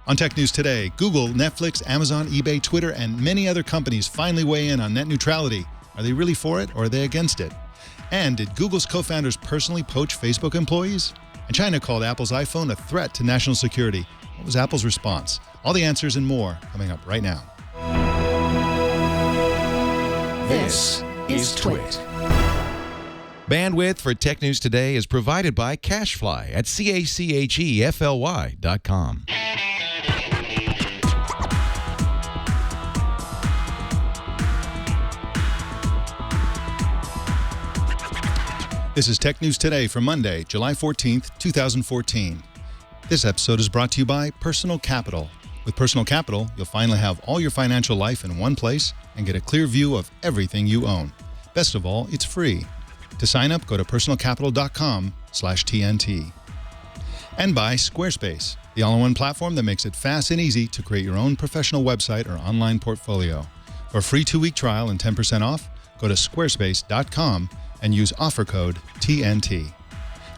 On Tech News today, Google, Netflix, Amazon, eBay, Twitter, and many other companies finally weigh in on net neutrality. Are they really for it or are they against it? And did Google's co-founders personally poach Facebook employees? And China called Apple's iPhone a threat to national security. What was Apple's response? All the answers and more coming up right now. This is Twit. Bandwidth for Tech News Today is provided by CashFly at CACHEFLY.com. This is Tech News Today for Monday, July 14th, 2014. This episode is brought to you by Personal Capital. With Personal Capital, you'll finally have all your financial life in one place and get a clear view of everything you own. Best of all, it's free. To sign up, go to personalcapital.com/TNT. And by Squarespace, the all-in-one platform that makes it fast and easy to create your own professional website or online portfolio. For a free 2-week trial and 10% off, go to squarespace.com and use offer code TNT.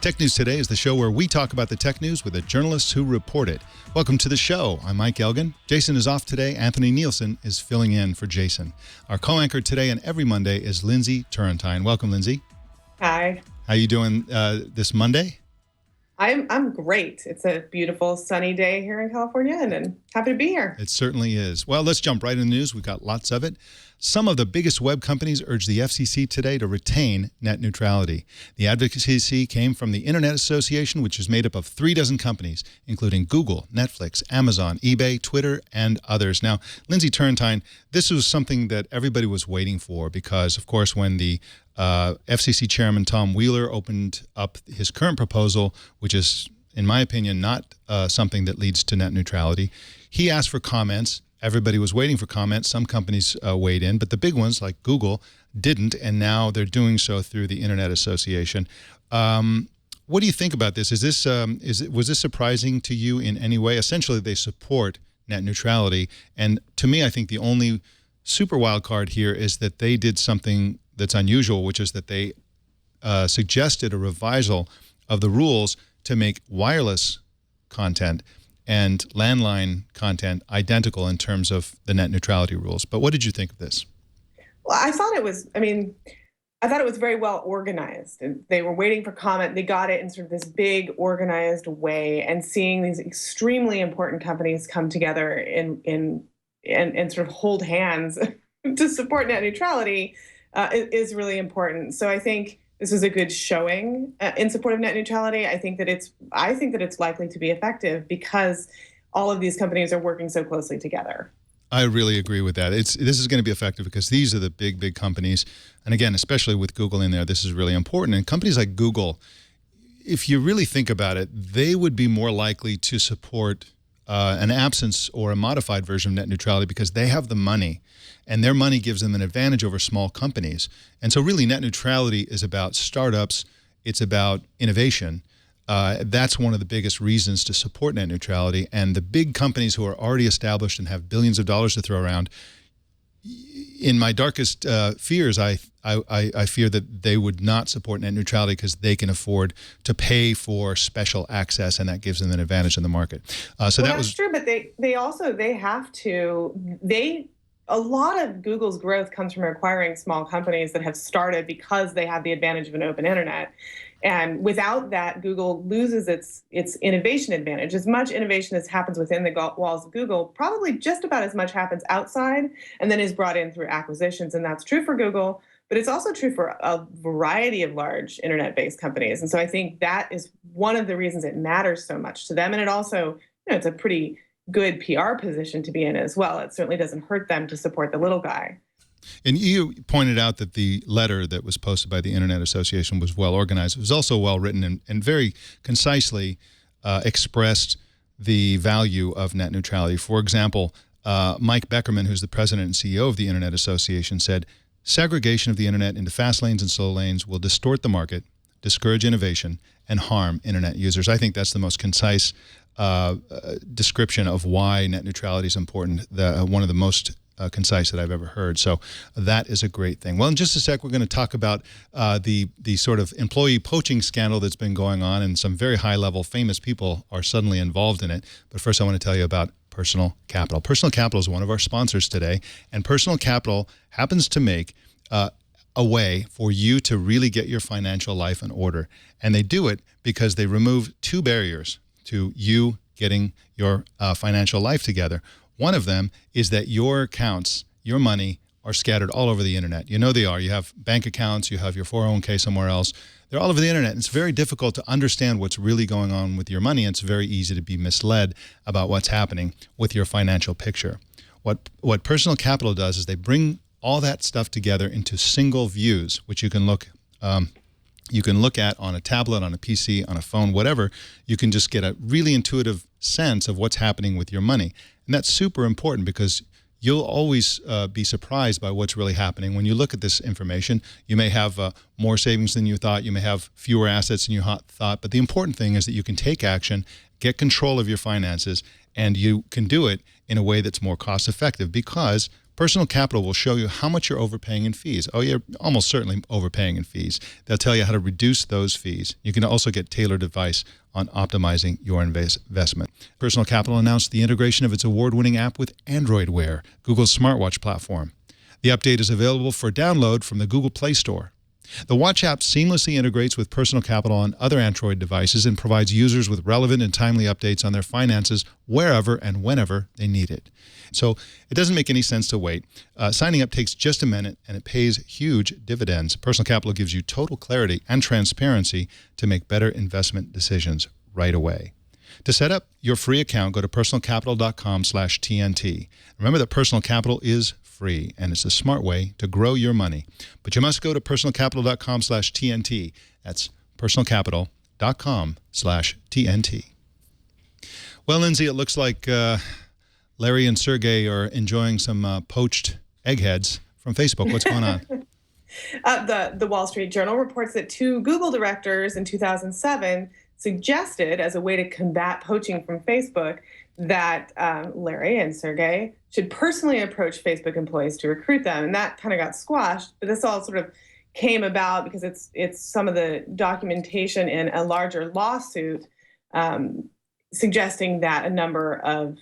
Tech News Today is the show where we talk about the tech news with the journalists who report it. Welcome to the show. I'm Mike Elgan. Jason is off today. Anthony Nielsen is filling in for Jason. Our co-anchor today and every Monday is Lindsey Turrentine. Welcome, Lindsey. Hi. How are you doing this Monday? I'm great. It's a beautiful sunny day here in California, and I'm happy to be here. It certainly is. Well, let's jump right into the news. We've got lots of it. Some of the biggest web companies urged the FCC today to retain net neutrality. The advocacy came from the Internet Association, which is made up of 36 companies, including Google, Netflix, Amazon, eBay, Twitter, and others. Now, Lindsey Turrentine, this was something that everybody was waiting for because, of course, when the FCC Chairman Tom Wheeler opened up his current proposal, which is, in my opinion, not something that leads to net neutrality, he asked for comments. Everybody was waiting for comments. Some companies weighed in, but the big ones like Google didn't, and now they're doing so through the Internet Association. What do you think about this? Was this surprising to you in any way? Essentially, they support net neutrality, and to me, I think the only super wild card here is that they did something that's unusual, which is that they suggested a revisal of the rules to make wireless content and landline content identical in terms of the net neutrality rules. But what did you think of this? Well, I thought it was very well organized. They were waiting for comment. They got it in sort of this big organized way, and seeing these extremely important companies come together and sort of hold hands to support net neutrality is really important. So I think this is a good showing in support of net neutrality. I think that it's likely to be effective because all of these companies are working so closely together. I really agree with that. This is going to be effective because these are the big companies. And again, especially with Google in there, this is really important. And companies like Google, if you really think about it, they would be more likely to support an absence or a modified version of net neutrality because they have the money, and their money gives them an advantage over small companies. And so really net neutrality is about startups. It's about innovation. That's one of the biggest reasons to support net neutrality. And the big companies who are already established and have billions of dollars to throw around, in my darkest fears, I fear that they would not support net neutrality because they can afford to pay for special access, and that gives them an advantage in the market. That's true, but they have to. A lot of Google's growth comes from acquiring small companies that have started because they have the advantage of an open internet. And without that, Google loses its innovation advantage. As much innovation as happens within the walls of Google, probably just about as much happens outside and then is brought in through acquisitions. And that's true for Google, but it's also true for a variety of large internet-based companies. And so I think that is one of the reasons it matters so much to them. And it also, it's a pretty good PR position to be in as well. It certainly doesn't hurt them to support the little guy. And you pointed out that the letter that was posted by the Internet Association was well organized. It was also well written and very concisely expressed the value of net neutrality. For example, Mike Beckerman, who's the president and CEO of the Internet Association, said, segregation of the internet into fast lanes and slow lanes will distort the market, discourage innovation, and harm internet users. I think that's the most concise description of why net neutrality is important. One of the most concise that I've ever heard. So that is a great thing. Well, in just a sec, we're going to talk about the sort of employee poaching scandal that's been going on, and some very high-level famous people are suddenly involved in it. But first, I want to tell you about Personal Capital. Personal Capital is one of our sponsors today, and Personal Capital happens to make a way for you to really get your financial life in order. And they do it because they remove two barriers to you getting your financial life together. One of them is that your accounts, your money, are scattered all over the internet. You know they are. You have bank accounts, you have your 401k somewhere else. They're all over the internet. It's very difficult to understand what's really going on with your money. It's very easy to be misled about what's happening with your financial picture. What Personal Capital does is they bring all that stuff together into single views, which you can look at on a tablet, on a PC, on a phone, whatever. You can just get a really intuitive sense of what's happening with your money. And that's super important because you'll always be surprised by what's really happening. When you look at this information, you may have more savings than you thought. You may have fewer assets than you thought. But the important thing is that you can take action, get control of your finances, and you can do it in a way that's more cost effective, because Personal Capital will show you how much you're overpaying in fees. Oh, you're almost certainly overpaying in fees. They'll tell you how to reduce those fees. You can also get tailored advice on optimizing your investment. Personal Capital announced the integration of its award-winning app with Android Wear, Google's smartwatch platform. The update is available for download from the Google Play Store. The Watch app seamlessly integrates with Personal Capital on other Android devices and provides users with relevant and timely updates on their finances wherever and whenever they need it. So it doesn't make any sense to wait. Signing up takes just a minute, and it pays huge dividends. Personal Capital gives you total clarity and transparency to make better investment decisions right away. To set up your free account, go to personalcapital.com/TNT. Remember that Personal Capital is free, and it's a smart way to grow your money. But you must go to personalcapital.com/TNT. That's personalcapital.com/TNT. Well, Lindsey, it looks like Larry and Sergey are enjoying some poached eggheads from Facebook. What's going on? The Wall Street Journal reports that two Google directors in 2007 suggested, as a way to combat poaching from Facebook, that Larry and Sergey should personally approach Facebook employees to recruit them. And that kind of got squashed. But this all sort of came about because it's some of the documentation in a larger lawsuit suggesting that a number of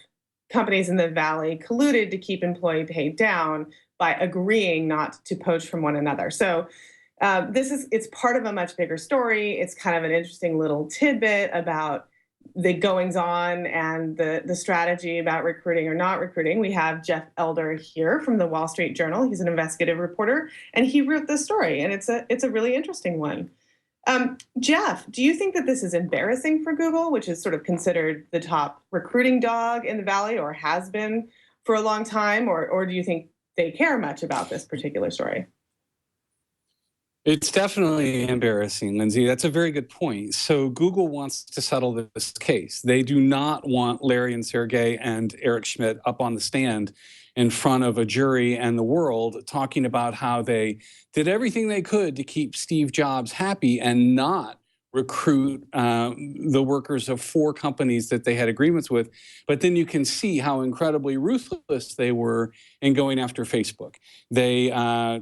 companies in the Valley colluded to keep employee pay down by agreeing not to poach from one another. So it's part of a much bigger story. It's kind of an interesting little tidbit about the goings on and the strategy about recruiting or not recruiting. We have Jeff Elder here from the Wall Street Journal. He's an investigative reporter, and he wrote this story, and it's a really interesting one. Jeff, do you think that this is embarrassing for Google, which is sort of considered the top recruiting dog in the Valley, or has been for a long time, or do you think they care much about this particular story? It's definitely embarrassing, Lindsey. That's a very good point. So Google wants to settle this case. They do not want Larry and Sergey and Eric Schmidt up on the stand in front of a jury and the world talking about how they did everything they could to keep Steve Jobs happy and not recruit the workers of 4 companies that they had agreements with. But then you can see how incredibly ruthless they were in going after Facebook. They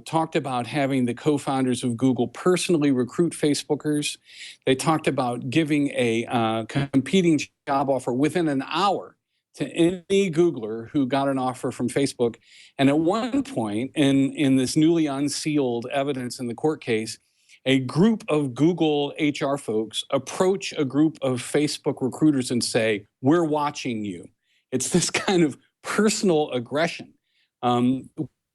talked about having the co-founders of Google personally recruit Facebookers. They talked about giving a competing job offer within an hour to any Googler who got an offer from Facebook. And at one point in this newly unsealed evidence in the court case, a group of Google HR folks approach a group of Facebook recruiters and say, "We're watching you." It's this kind of personal aggression,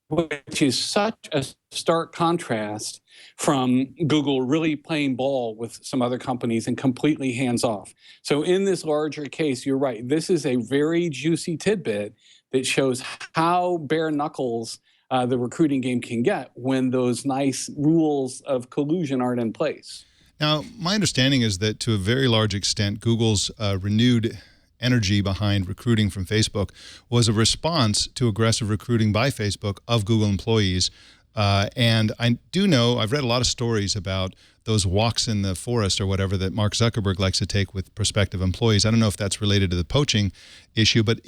which is such a stark contrast from Google really playing ball with some other companies and completely hands off. So in this larger case, you're right. This is a very juicy tidbit that shows how bare knuckles the recruiting game can get when those nice rules of collusion aren't in place. Now, my understanding is that to a very large extent, Google's renewed energy behind recruiting from Facebook was a response to aggressive recruiting by Facebook of Google employees. And I do know, I've read a lot of stories about those walks in the forest or whatever that Mark Zuckerberg likes to take with prospective employees. I don't know if that's related to the poaching issue, but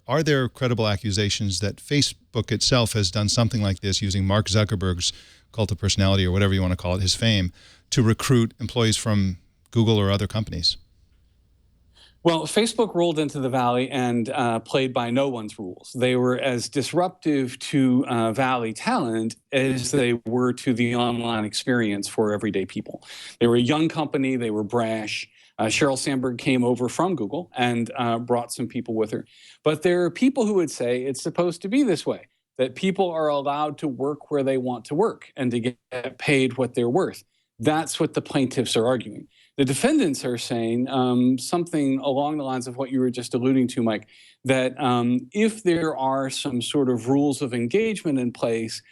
are there credible accusations that Facebook itself has done something like this using Mark Zuckerberg's cult of personality or whatever you want to call it, his fame, to recruit employees from Google or other companies? Well, Facebook rolled into the Valley and played by no one's rules. They were as disruptive to Valley talent as they were to the online experience for everyday people. They were a young company. They were brash. Sheryl Sandberg came over from Google and brought some people with her. But there are people who would say it's supposed to be this way, that people are allowed to work where they want to work and to get paid what they're worth. That's what the plaintiffs are arguing. The defendants are saying something along the lines of what you were just alluding to, Mike, that if there are some sort of rules of engagement in place,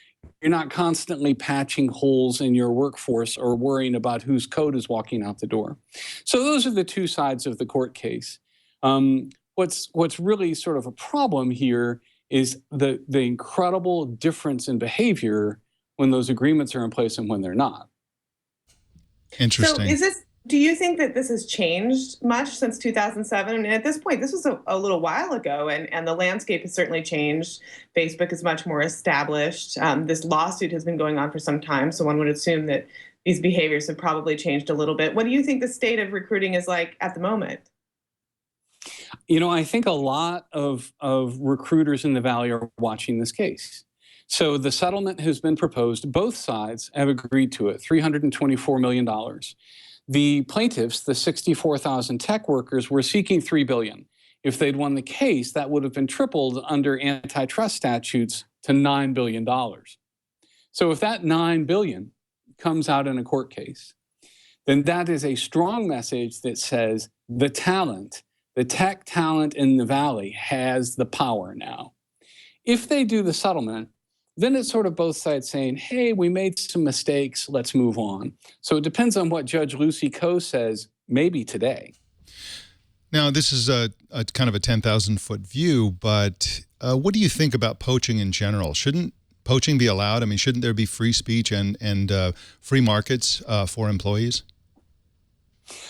you're not constantly patching holes in your workforce or worrying about whose code is walking out the door. So those are the two sides of the court case. What's really sort of a problem here is the incredible difference in behavior when those agreements are in place and when they're not. Interesting. So do you think that this has changed much since 2007? I mean, at this point, this was a little while ago, and the landscape has certainly changed. Facebook is much more established. This lawsuit has been going on for some time, so one would assume that these behaviors have probably changed a little bit. What do you think the state of recruiting is like at the moment? You know, I think a lot of recruiters in the Valley are watching this case. So the settlement has been proposed. Both sides have agreed to it, $324 million. The plaintiffs, the 64,000 tech workers, were seeking $3 billion. If they'd won the case, that would have been tripled under antitrust statutes to $9 billion. So if that $9 billion comes out in a court case, then that is a strong message that says the tech talent in the Valley has the power now. If they do the settlement, then it's sort of both sides saying, hey, we made some mistakes, let's move on. So it depends on what Judge Lucy Coe says, maybe today. Now, this is a kind of a 10,000-foot view, but what do you think about poaching in general? Shouldn't poaching be allowed? I mean, shouldn't there be free speech and free markets for employees?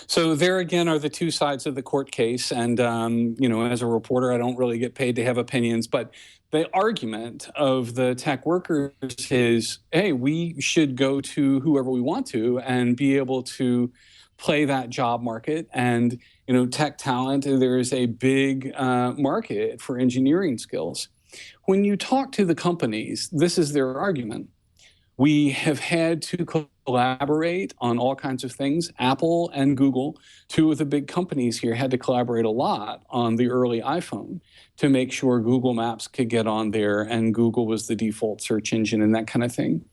So there again are the two sides of the court case. And, you know, as a reporter, I don't really get paid to have opinions, but the argument of the tech workers is, hey, we should go to whoever we want to and be able to play that job market. And, you know, tech talent, there is a big market for engineering skills. When you talk to the companies, this is their argument. We have had to collaborate on all kinds of things. Apple and Google, two of the big companies here, had to collaborate a lot on the early iPhone to make sure Google Maps could get on there and Google was the default search engine and that kind of thing.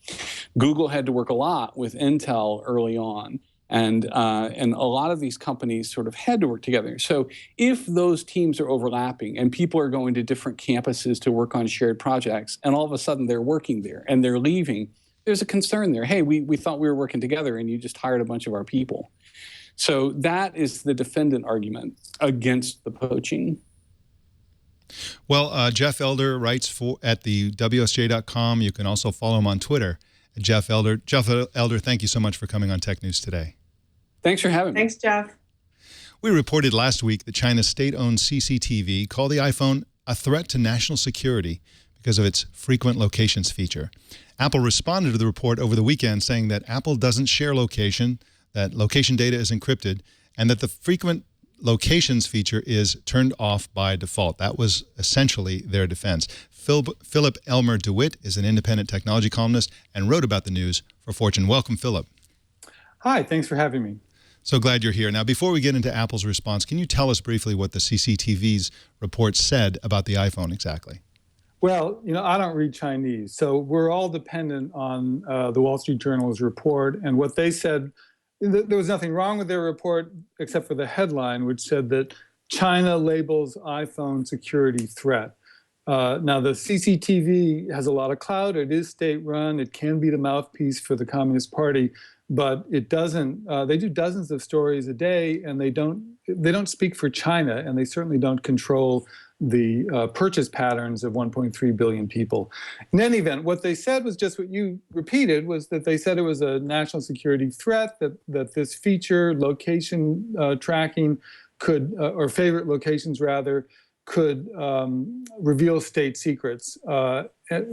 Google had to work a lot with Intel early on. And a lot of these companies sort of had to work together. So if those teams are overlapping and people are going to different campuses to work on shared projects, and all of a sudden they're working there and they're leaving, there's a concern there. Hey, we thought we were working together and you just hired a bunch of our people. So that is the defendant argument against the poaching. Well, Jeff Elder writes at the WSJ.com. You can also follow him on Twitter, Jeff Elder. Jeff Elder, thank you so much for coming on Tech News Today. Thanks for having me. Thanks, Jeff. We reported last week that China's state-owned CCTV called the iPhone a threat to national security because of its frequent locations feature. Apple responded to the report over the weekend saying that Apple doesn't share location, that location data is encrypted, and that the frequent locations feature is turned off by default. That was essentially their defense. Philip Elmer-DeWitt is an independent technology columnist and wrote about the news for Fortune. Welcome, Philip. Hi, thanks for having me. So glad you're here. Now, before we get into Apple's response, can you tell us briefly what the CCTV's report said about the iPhone exactly? Well, you know, I don't read Chinese, so we're all dependent on the Wall Street Journal's report. And what they said, there was nothing wrong with their report except for the headline, which said that China labels iPhone security threat. Now, the CCTV has a lot of clout. It is state-run. It can be the mouthpiece for the Communist Party, but it doesn't. They do dozens of stories a day, and they don't speak for China, and they certainly don't control the purchase patterns of 1.3 billion people. In any event, what they said was just what you repeated, was that they said it was a national security threat, that this feature, location tracking, could, or favorite locations rather, could reveal state secrets. And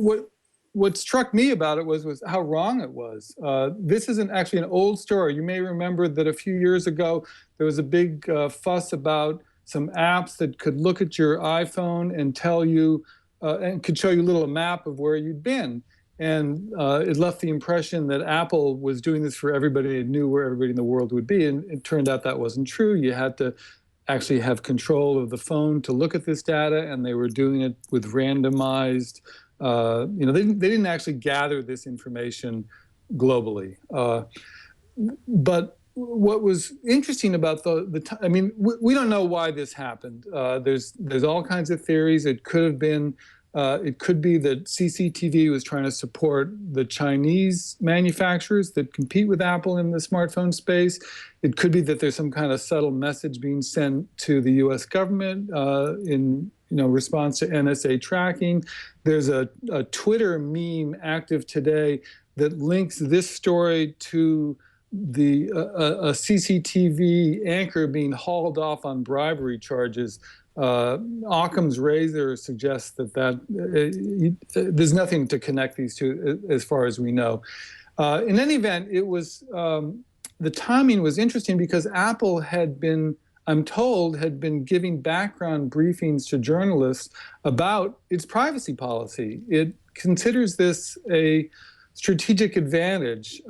what struck me about it was how wrong it was. This isn't actually an old story. You may remember that a few years ago, there was a big fuss about some apps that could look at your iPhone and tell you, and could show you a little map of where you'd been. And it left the impression that Apple was doing this for everybody and knew where everybody in the world would be. And it turned out that wasn't true. You had to actually have control of the phone to look at this data, and they were doing it with randomized, they didn't actually gather this information globally. But what was interesting about we don't know why this happened. There's all kinds of theories. It could be that CCTV was trying to support the Chinese manufacturers that compete with Apple in the smartphone space. It could be that there's some kind of subtle message being sent to the U.S. government in response to NSA tracking. There's a Twitter meme active today that links this story to a CCTV anchor being hauled off on bribery charges. Occam's razor suggests that there's nothing to connect these two as far as we know. In any event, it was the timing was interesting because Apple had been, I'm told, had been giving background briefings to journalists about its privacy policy. It considers this a strategic advantage.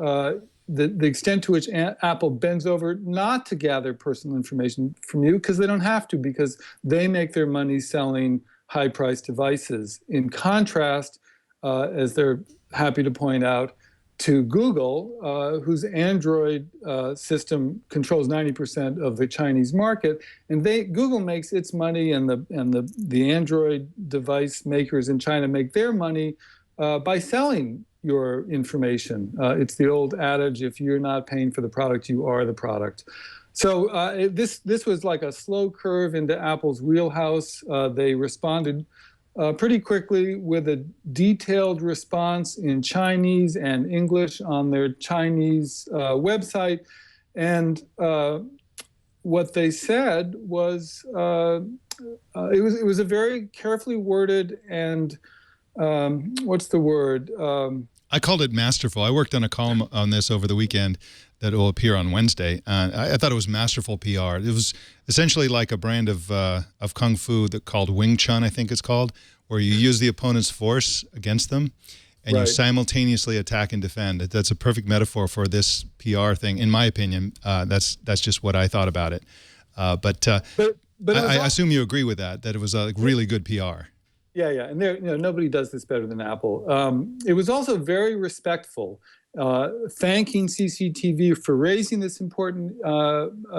The extent to which Apple bends over not to gather personal information from you, because they don't have to, because they make their money selling high-priced devices. In contrast, as they're happy to point out, to Google, whose Android system controls 90% of the Chinese market, and Google makes its money, and the Android device makers in China make their money by selling your information. It's the old adage, if you're not paying for the product, you are the product. So this was like a slow curve into Apple's wheelhouse. They responded pretty quickly with a detailed response in Chinese and English on their Chinese website. And what they said was, it was a very carefully worded and what's the word? I called it masterful. I worked on a column on this over the weekend that will appear on Wednesday. I thought it was masterful PR. It was essentially like a brand of kung fu called Wing Chun, I think it's called, where you use the opponent's force against them, and you simultaneously attack and defend. That's a perfect metaphor for this PR thing, in my opinion. That's just what I thought about it. But I assume you agree with that it was a really good PR. Yeah, and nobody does this better than Apple. It was also very respectful, thanking CCTV for raising this important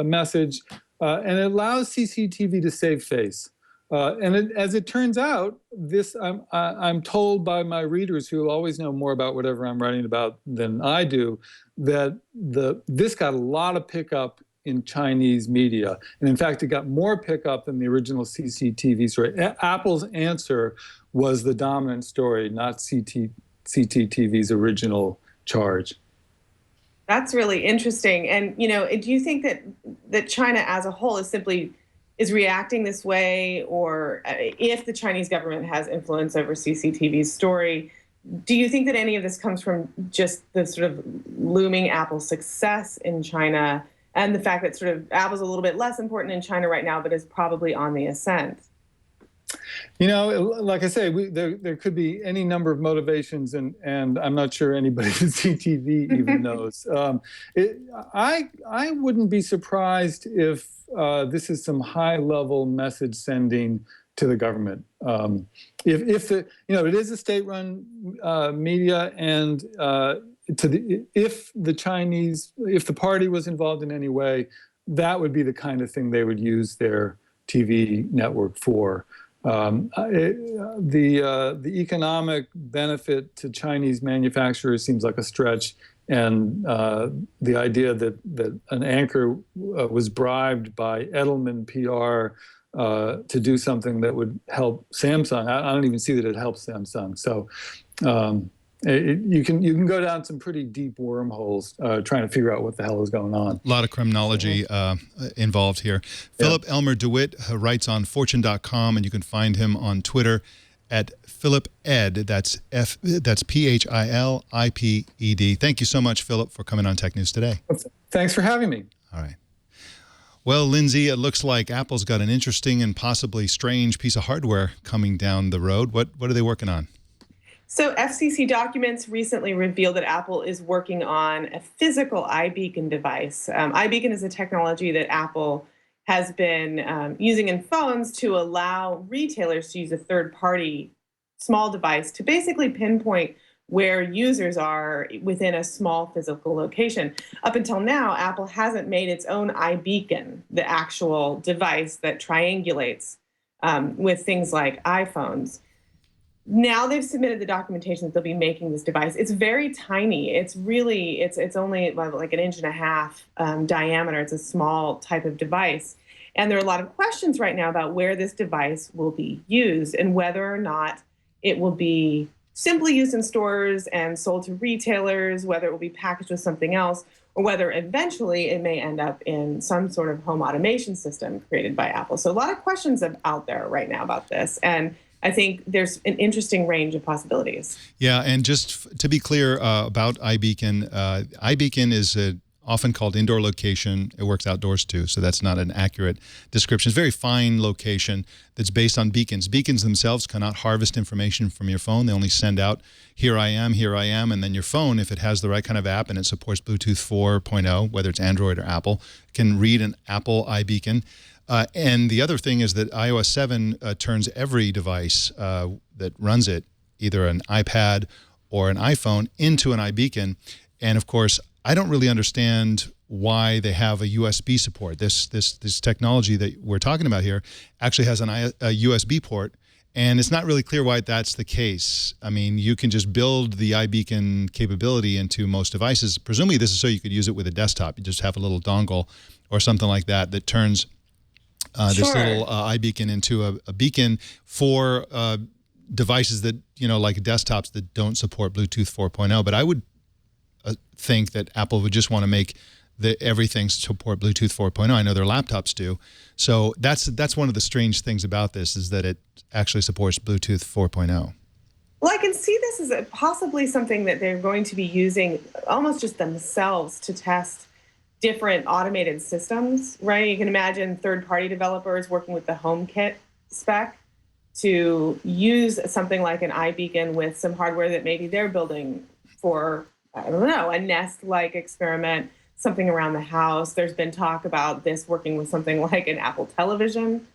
message, and it allows CCTV to save face. As it turns out, this I'm told by my readers, who always know more about whatever I'm writing about than I do, that this got a lot of pickup in Chinese media. And in fact, it got more pickup than the original CCTV story. Apple's answer was the dominant story, not CCTV's original charge. That's really interesting. And, do you think that China as a whole is reacting this way, or if the Chinese government has influence over CCTV's story, do you think that any of this comes from just the sort of looming Apple success in China, and the fact that sort of Apple's a little bit less important in China right now, but is probably on the ascent? Like I say, there could be any number of motivations, and I'm not sure anybody at CCTV even knows. I wouldn't be surprised if this is some high-level message sending to the government. If it is a state-run media, and if the party was involved in any way, that would be the kind of thing they would use their TV network for. The economic benefit to Chinese manufacturers seems like a stretch, and the idea that an anchor was bribed by Edelman PR to do something that would help Samsung. I don't even see that it helps Samsung. So you can go down some pretty deep wormholes trying to figure out what the hell is going on. A lot of criminology involved here. Philip Elmer-DeWitt writes on Fortune.com, and you can find him on Twitter at Philip Ed. That's PhilipIPED. Thank you so much, Philip, for coming on Tech News Today. Thanks for having me. All right. Well, Lindsey, it looks like Apple's got an interesting and possibly strange piece of hardware coming down the road. What are they working on? So FCC documents recently revealed that Apple is working on a physical iBeacon device. iBeacon is a technology that Apple has been using in phones to allow retailers to use a third-party small device to basically pinpoint where users are within a small physical location. Up until now, Apple hasn't made its own iBeacon, the actual device that triangulates with things like iPhones. Now they've submitted the documentation that they'll be making this device. It's very tiny. It's only like 1.5 inches diameter. It's a small type of device. And there are a lot of questions right now about where this device will be used and whether or not it will be simply used in stores and sold to retailers, whether it will be packaged with something else, or whether eventually it may end up in some sort of home automation system created by Apple. So a lot of questions out there right now about this. And I think there's an interesting range of possibilities. Yeah, and just to be clear about iBeacon, iBeacon is often called indoor location. It works outdoors too, so that's not an accurate description. It's a very fine location that's based on beacons. Beacons themselves cannot harvest information from your phone. They only send out, here I am, and then your phone, if it has the right kind of app and it supports Bluetooth 4.0, whether it's Android or Apple, can read an Apple iBeacon. And the other thing is that iOS 7 turns every device that runs it, either an iPad or an iPhone, into an iBeacon. And of course, I don't really understand why they have a USB support. This technology that we're talking about here actually has a USB port, and it's not really clear why that's the case. I mean, you can just build the iBeacon capability into most devices. Presumably, this is so you could use it with a desktop. You just have a little dongle or something like that that turns this little iBeacon into a beacon for devices that, like desktops that don't support Bluetooth 4.0. But I would think that Apple would just want to make everything support Bluetooth 4.0. I know their laptops do. So that's one of the strange things about this, is that it actually supports Bluetooth 4.0. Well, I can see this as possibly something that they're going to be using almost just themselves to test different automated systems, right? You can imagine third-party developers working with the HomeKit spec to use something like an iBeacon with some hardware that maybe they're building for, I don't know, a Nest-like experiment, something around the house. There's been talk about this working with something like an Apple television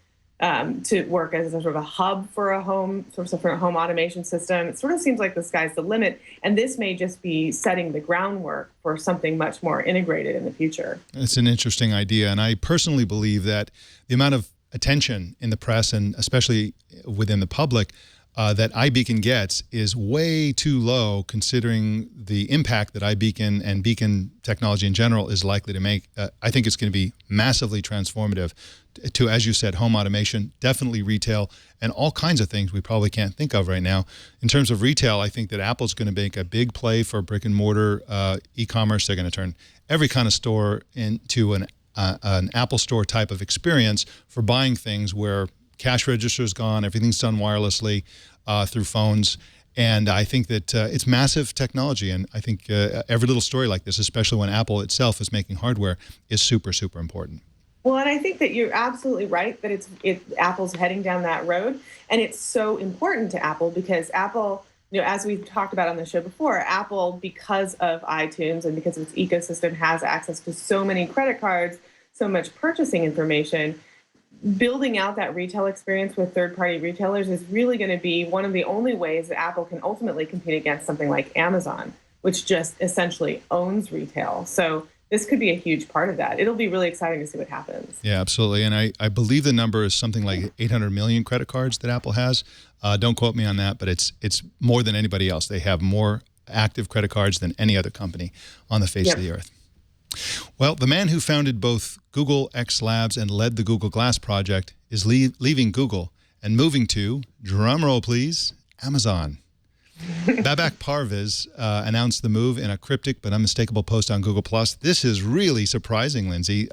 to work as a sort of a hub for a home automation system. It sort of seems like the sky's the limit, and this may just be setting the groundwork for something much more integrated in the future. It's an interesting idea, and I personally believe that the amount of attention in the press, and especially within the public, that iBeacon gets is way too low, considering the impact that iBeacon and beacon technology in general is likely to make. I think it's going to be massively transformative to, as you said, home automation, definitely retail, and all kinds of things we probably can't think of right now. In terms of retail, I think that Apple's going to make a big play for brick and mortar e-commerce. They're going to turn every kind of store into an Apple Store type of experience for buying things, where cash register is gone, everything's done wirelessly through phones. And I think that it's massive technology. And I think every little story like this, especially when Apple itself is making hardware, is super, super important. Well, and I think that you're absolutely right that Apple's heading down that road. And it's so important to Apple because Apple, as we've talked about on the show before, Apple, because of iTunes and because of its ecosystem, has access to so many credit cards, so much purchasing information. Building out that retail experience with third-party retailers is really going to be one of the only ways that Apple can ultimately compete against something like Amazon, which just essentially owns retail. So this could be a huge part of that. It'll be really exciting to see what happens. Yeah, absolutely. And I believe the number is something like 800 million credit cards that Apple has. Don't quote me on that, but it's more than anybody else. They have more active credit cards than any other company on the face of the earth. Well, the man who founded both Google X Labs and led the Google Glass project is leaving Google and moving to, drumroll please, Amazon. Babak Parviz announced the move in a cryptic but unmistakable post on Google+. This is really surprising, Lindsey.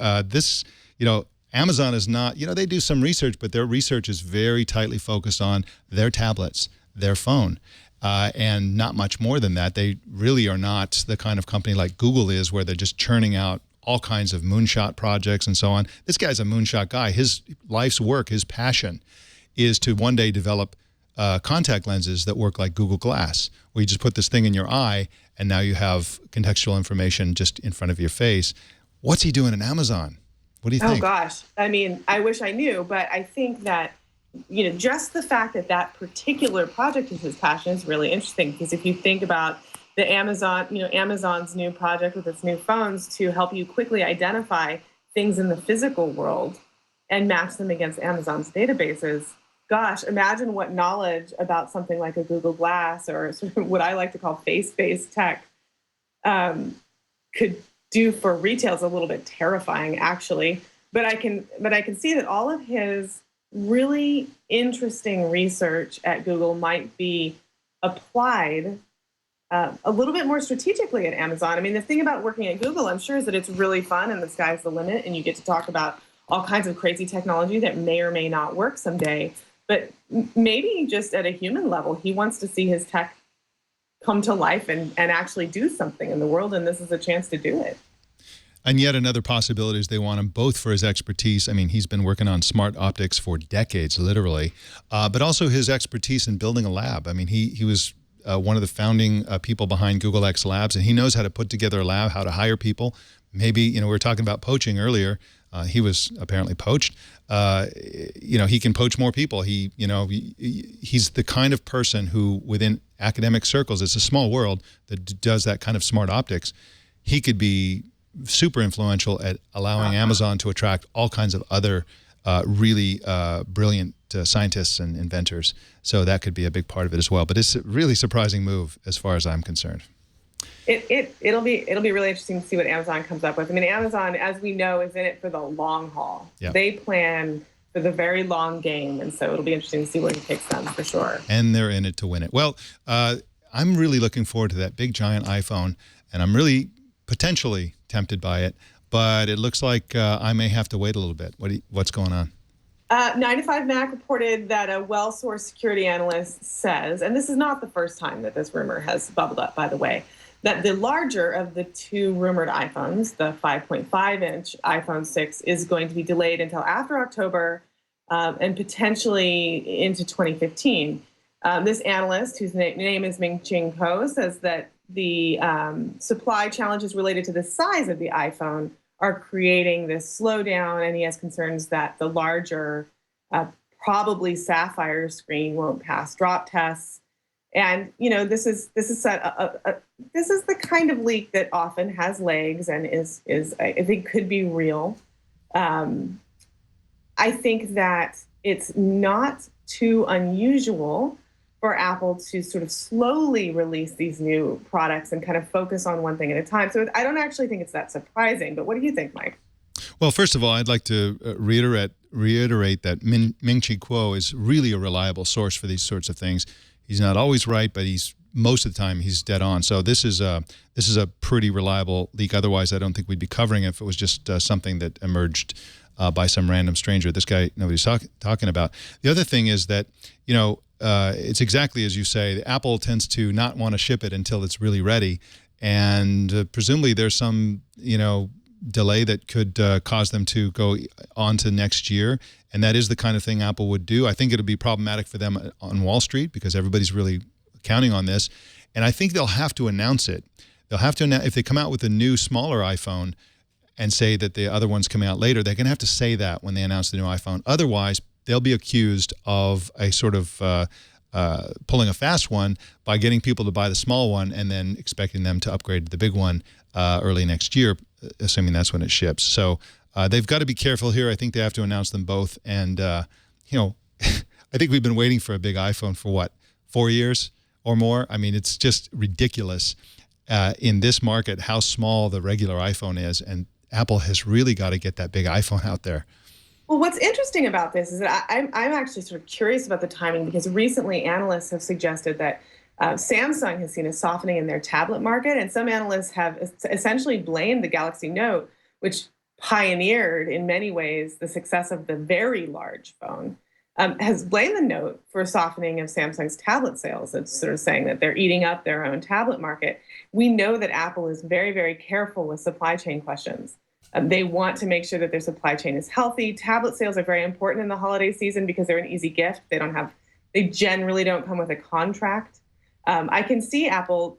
Amazon is not, they do some research, but their research is very tightly focused on their tablets, their phone. And not much more than that. They really are not the kind of company like Google is, where they're just churning out all kinds of moonshot projects and so on. This guy's a moonshot guy. His life's work, his passion, is to one day develop contact lenses that work like Google Glass, where you just put this thing in your eye, and now you have contextual information just in front of your face. What's he doing in Amazon? What do you think? Oh, gosh. I mean, I wish I knew, but I think that just the fact that that particular project is his passion is really interesting, because if you think about the Amazon's new project with its new phones to help you quickly identify things in the physical world and match them against Amazon's databases, gosh, imagine what knowledge about something like a Google Glass or sort of what I like to call face-based tech could do for retail. Is a little bit terrifying, actually. But I can see that all of his really interesting research at Google might be applied a little bit more strategically at Amazon. I mean, the thing about working at Google, I'm sure, is that it's really fun and the sky's the limit, and you get to talk about all kinds of crazy technology that may or may not work someday. But maybe just at a human level, he wants to see his tech come to life and actually do something in the world, and this is a chance to do it. And yet another possibility is they want him both for his expertise. I mean, he's been working on smart optics for decades, literally, but also his expertise in building a lab. I mean, he was one of the founding people behind Google X Labs, and he knows how to put together a lab, how to hire people. Maybe, we were talking about poaching earlier. He was apparently poached. He can poach more people. He's the kind of person who, within academic circles, it's a small world that does that kind of smart optics. He could be super influential at allowing Amazon to attract all kinds of other really brilliant scientists and inventors. So that could be a big part of it as well. But it's a really surprising move as far as I'm concerned. It'll be really interesting to see what Amazon comes up with. I mean, Amazon, as we know, is in it for the long haul. Yeah. They plan for the very long game, and so it'll be interesting to see where he takes them for sure. And they're in it to win it. Well, I'm really looking forward to that big giant iPhone, and I'm really potentially tempted by it, but it looks like I may have to wait a little bit. What's going on? 9to5Mac reported that a well-sourced security analyst says, and this is not the first time that this rumor has bubbled up, by the way, that the larger of the two rumored iPhones, the 5.5-inch iPhone 6, is going to be delayed until after October and potentially into 2015. This analyst, whose name is Ming-Ching Kuo, says that the supply challenges related to the size of the iPhone are creating this slowdown, and he has concerns that the larger, probably sapphire screen won't pass drop tests. And this is the kind of leak that often has legs and is I think could be real. I think that it's not too unusual for Apple to sort of slowly release these new products and kind of focus on one thing at a time. So I don't actually think it's that surprising. But what do you think, Mike? Well, first of all, I'd like to reiterate that Ming-Chi Kuo is really a reliable source for these sorts of things. He's not always right, but most of the time he's dead on. So this is a pretty reliable leak. Otherwise, I don't think we'd be covering it if it was just something that emerged by some random stranger. This guy nobody's talking about. The other thing is that it's exactly as you say. Apple tends to not want to ship it until it's really ready, and presumably there's some delay that could cause them to go on to next year. And that is the kind of thing Apple would do. I think it'll be problematic for them on Wall Street because everybody's really counting on this. And I think they'll have to announce it. They'll have to announce, if they come out with a new, smaller iPhone and say that the other one's coming out later, they're going to have to say that when they announce the new iPhone. Otherwise, they'll be accused of a sort of pulling a fast one by getting people to buy the small one and then expecting them to upgrade to the big one early next year, assuming that's when it ships. So they've got to be careful here. I think they have to announce them both. And, I think we've been waiting for a big iPhone for 4 years or more? I mean, it's just ridiculous. in this market how small the regular iPhone is, and Apple has really got to get that big iPhone out there. Well, what's interesting about this is that I'm actually sort of curious about the timing, because recently analysts have suggested that Samsung has seen a softening in their tablet market, and some analysts have essentially blamed the Galaxy Note, which pioneered in many ways the success of the very large phone, has blamed the Note for a softening of Samsung's tablet sales. It's sort of saying that they're eating up their own tablet market. We know that Apple is very, very careful with supply chain questions. They want to make sure that their supply chain is healthy. Tablet sales are very important in the holiday season because they're an easy gift. They generally don't come with a contract. I can see Apple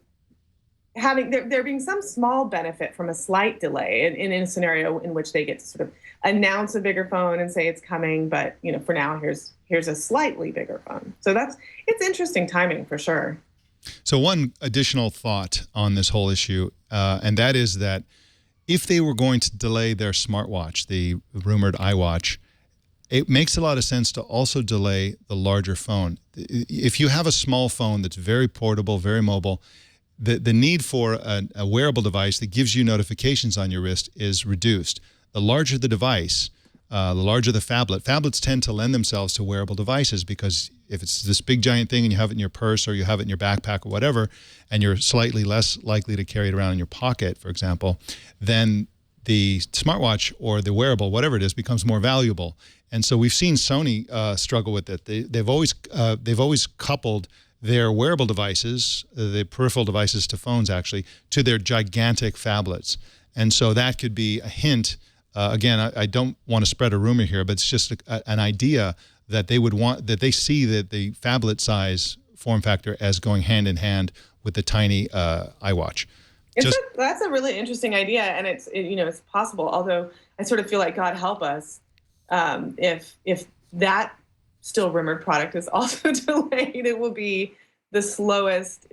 having there being some small benefit from a slight delay in a scenario in which they get to sort of announce a bigger phone and say it's coming, but for now here's a slightly bigger phone. So it's interesting timing for sure. So one additional thought on this whole issue, and that is that if they were going to delay their smartwatch, the rumored iWatch, it makes a lot of sense to also delay the larger phone. If you have a small phone that's very portable, very mobile, the need for a wearable device that gives you notifications on your wrist is reduced. The larger the device, the larger the phablet. Phablets tend to lend themselves to wearable devices because if it's this big giant thing and you have it in your purse or you have it in your backpack or whatever, and you're slightly less likely to carry it around in your pocket, for example, then the smartwatch or the wearable, whatever it is, becomes more valuable. And so we've seen Sony struggle with it. They've always coupled their wearable devices, the peripheral devices to phones actually, to their gigantic phablets. And so that could be a hint. Again, I don't want to spread a rumor here, but it's just an idea that they see that the phablet size form factor as going hand in hand with the tiny iWatch. That's a really interesting idea, and it's possible. Although I sort of feel like, God help us, if that still rumored product is also delayed, it will be the slowest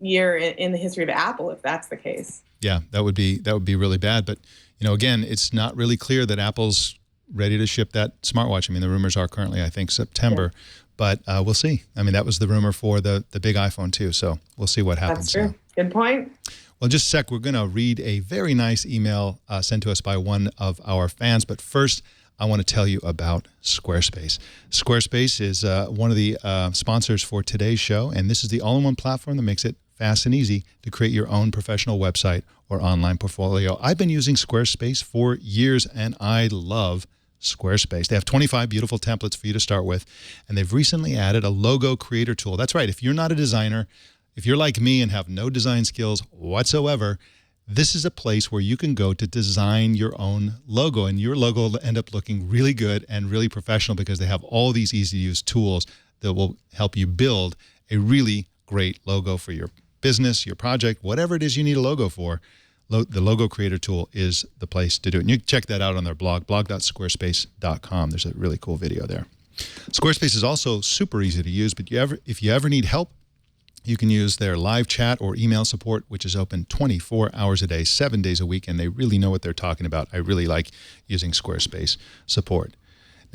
year in the history of Apple if that's the case. Yeah, that would be really bad. But again, it's not really clear that Apple's ready to ship that smartwatch. I mean, the rumors are currently, I think, September, but we'll see. I mean, that was the rumor for the big iPhone too. So we'll see what happens. That's true. Good point. Well, in just a sec, we're going to read a very nice email sent to us by one of our fans. But first, I want to tell you about Squarespace. Squarespace is one of the sponsors for today's show, and this is the all-in-one platform that makes it fast and easy to create your own professional website or online portfolio. I've been using Squarespace for years, and I love Squarespace. They have 25 beautiful templates for you to start with, and they've recently added a logo creator tool. That's right. If you're not a designer, if you're like me and have no design skills whatsoever, this is a place where you can go to design your own logo, and your logo will end up looking really good and really professional because they have all these easy-to-use tools that will help you build a really great logo for your business, your project, whatever it is you need a logo for. The Logo Creator tool is the place to do it. And you can check that out on their blog, blog.squarespace.com. There's a really cool video there. Squarespace is also super easy to use, but if you ever need help, you can use their live chat or email support, which is open 24 hours a day, 7 days a week, and they really know what they're talking about. I really like using Squarespace support.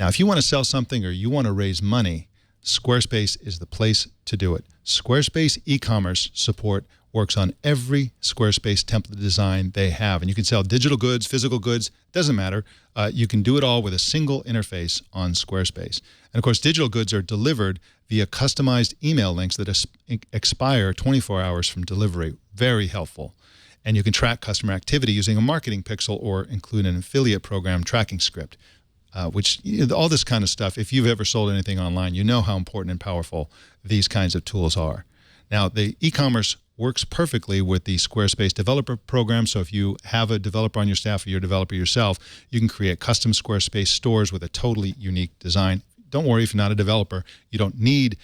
Now, if you want to sell something or you want to raise money, Squarespace is the place to do it. Squarespace e-commerce support works on every Squarespace template design they have. And you can sell digital goods, physical goods, doesn't matter. You can do it all with a single interface on Squarespace. And of course, digital goods are delivered via customized email links that expire 24 hours from delivery. Very helpful. And you can track customer activity using a marketing pixel or include an affiliate program tracking script. Which all this kind of stuff, if you've ever sold anything online, you know how important and powerful these kinds of tools are. Now, the e-commerce works perfectly with the Squarespace developer program. So if you have a developer on your staff or you're a developer yourself, you can create custom Squarespace stores with a totally unique design. Don't worry if you're not a developer. You don't need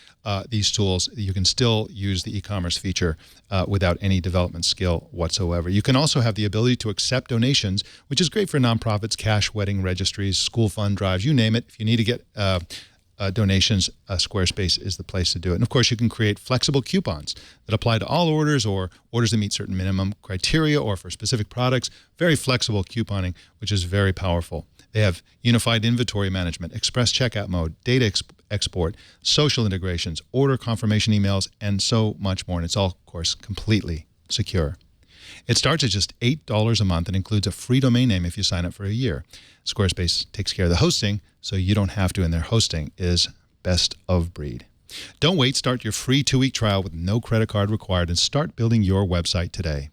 these tools. You can still use the e-commerce feature without any development skill whatsoever. You can also have the ability to accept donations, which is great for nonprofits, cash, wedding registries, school fund drives, you name it. If you need to get donations, Squarespace is the place to do it. And of course, you can create flexible coupons that apply to all orders or orders that meet certain minimum criteria or for specific products. Very flexible couponing, which is very powerful. They have unified inventory management, express checkout mode, data export, social integrations, order confirmation emails, and so much more. And it's all, of course, completely secure. It starts at just $8 a month and includes a free domain name if you sign up for a year. Squarespace takes care of the hosting, so you don't have to, and their hosting is best of breed. Don't wait. Start your free 2-week trial with no credit card required and start building your website today.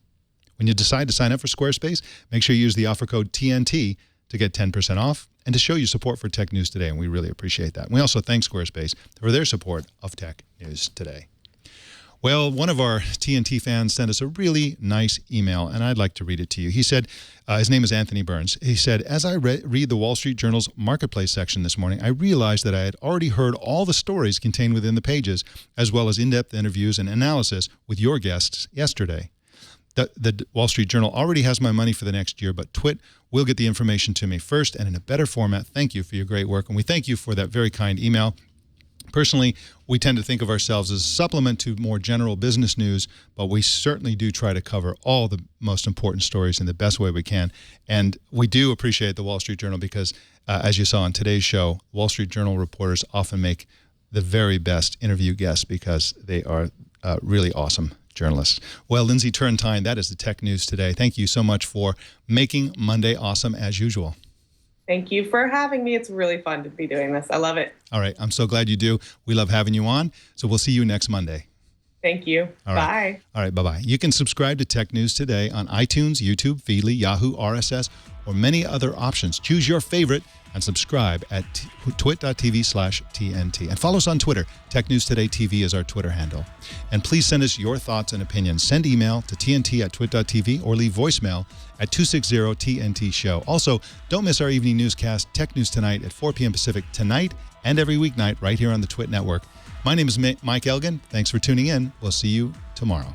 When you decide to sign up for Squarespace, make sure you use the offer code TNT to get 10% off and to show your support for Tech News Today, and we really appreciate that. And we also thank Squarespace for their support of Tech News Today. Well, one of our TNT fans sent us a really nice email, and I'd like to read it to you. He said, his name is Anthony Burns. He said, as I read the Wall Street Journal's Marketplace section this morning, I realized that I had already heard all the stories contained within the pages, as well as in-depth interviews and analysis with your guests yesterday. The Wall Street Journal already has my money for the next year, but Twit will get the information to me first and in a better format. Thank you for your great work, and we thank you for that very kind email. Personally, we tend to think of ourselves as a supplement to more general business news, but we certainly do try to cover all the most important stories in the best way we can. And we do appreciate the Wall Street Journal because, as you saw on today's show, Wall Street Journal reporters often make the very best interview guests because they are really awesome journalists. Well, Lindsey Turrentine, that is the Tech News Today. Thank you so much for making Monday awesome as usual. Thank you for having me. It's really fun to be doing this. I love it. All right. I'm so glad you do. We love having you on. So we'll see you next Monday. Thank you. All right. Bye. All right. Bye-bye. You can subscribe to Tech News Today on iTunes, YouTube, Feedly, Yahoo, RSS, or many other options. Choose your favorite and subscribe at twit.tv/TNT. And follow us on Twitter. Tech News Today TV is our Twitter handle. And please send us your thoughts and opinions. Send email to tnt@twit.tv or leave voicemail at 260-TNT-SHOW. Also, don't miss our evening newscast, Tech News Tonight at 4 p.m. Pacific tonight and every weeknight right here on the Twit Network. My name is Mike Elgan. Thanks for tuning in. We'll see you tomorrow.